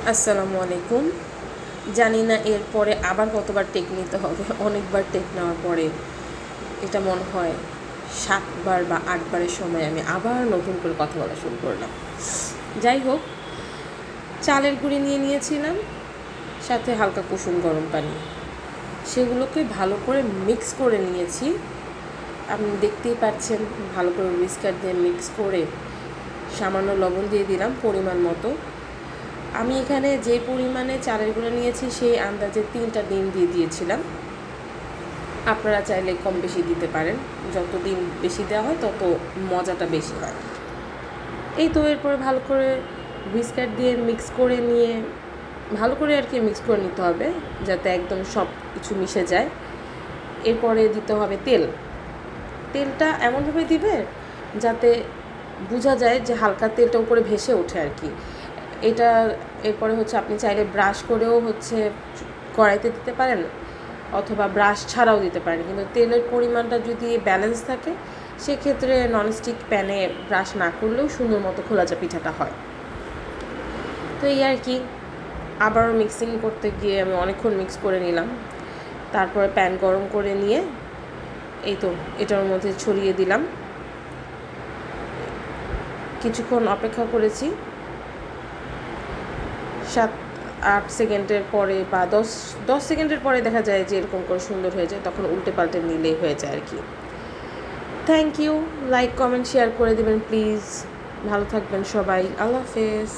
আসসালামু আলাইকুম। জানি না এরপরে আবার কতবার টেক নিতে হবে। অনেকবার টেক নেওয়ার পরে এটা মনে হয় 7বার বা 8বারের সময় আমি আবার নতুন করে কথা বলা শুরু করলাম। যাই হোক, চালের গুঁড়ি নিয়ে নিয়েছিলাম, সাথে হালকা কুসুম গরম পানি। সেগুলোকে ভালো করে মিক্স করে নিয়েছি। আপনি দেখতেই পাচ্ছেন, ভালো করে হুইস্কার দিয়ে মিক্স করে সামান্য লবণ দিয়ে দিলাম পরিমাণ মতো। আমি এখানে যে পরিমাণে চালের গুঁড়ো নিয়েছি সেই আন্দাজে 3টা ডিম দিয়ে দিয়েছিলাম। আপনারা চাইলে কম বেশি দিতে পারেন, যত ডিম বেশি দেওয়া হয় তত মজাটা বেশি হয়। এই তো এরপরে ভালো করে হুইস্কার দিয়ে মিক্স করে নিয়ে ভালো করে আর কি মিক্স করে নিতে হবে, যাতে একদম সব কিছু মিশে যায়। এরপরে দিতে হবে তেল। তেলটা এমনভাবে দিবে যাতে বোঝা যায় যে হালকা তেলটা উপরে ভেসে ওঠে আর কি। এটা এরপরে হচ্ছে আপনি চাইলে ব্রাশ করেও হচ্ছে কড়াইতে দিতে পারেন, অথবা ব্রাশ ছাড়াও দিতে পারেন। কিন্তু তেলের পরিমাণটা যদি ব্যালেন্স থাকে সেক্ষেত্রে ননস্টিক প্যানে ব্রাশ না করলেও সুন্দর মতো খোলাচা পিঠাটা হয়। তো এই আর কি, আবারও মিক্সিং করতে গিয়ে আমি অনেকক্ষণ মিক্স করে নিলাম। তারপরে প্যান গরম করে নিয়ে এই তো এটার মধ্যে ছড়িয়ে দিলাম। কিছুক্ষণ অপেক্ষা করেছি, 7-8 সেকেন্ডের পরে বা 10 সেকেন্ডের পরে দেখা যায় যে এরকম করে সুন্দর হয়ে যায়, তখন উল্টে পাল্টে নিলেই হয়ে যায় আর কি। Thank you. Like, comment, share করে দেবেন প্লিজ। ভালো থাকবেন সবাই। আল্লাহ হাফেজ।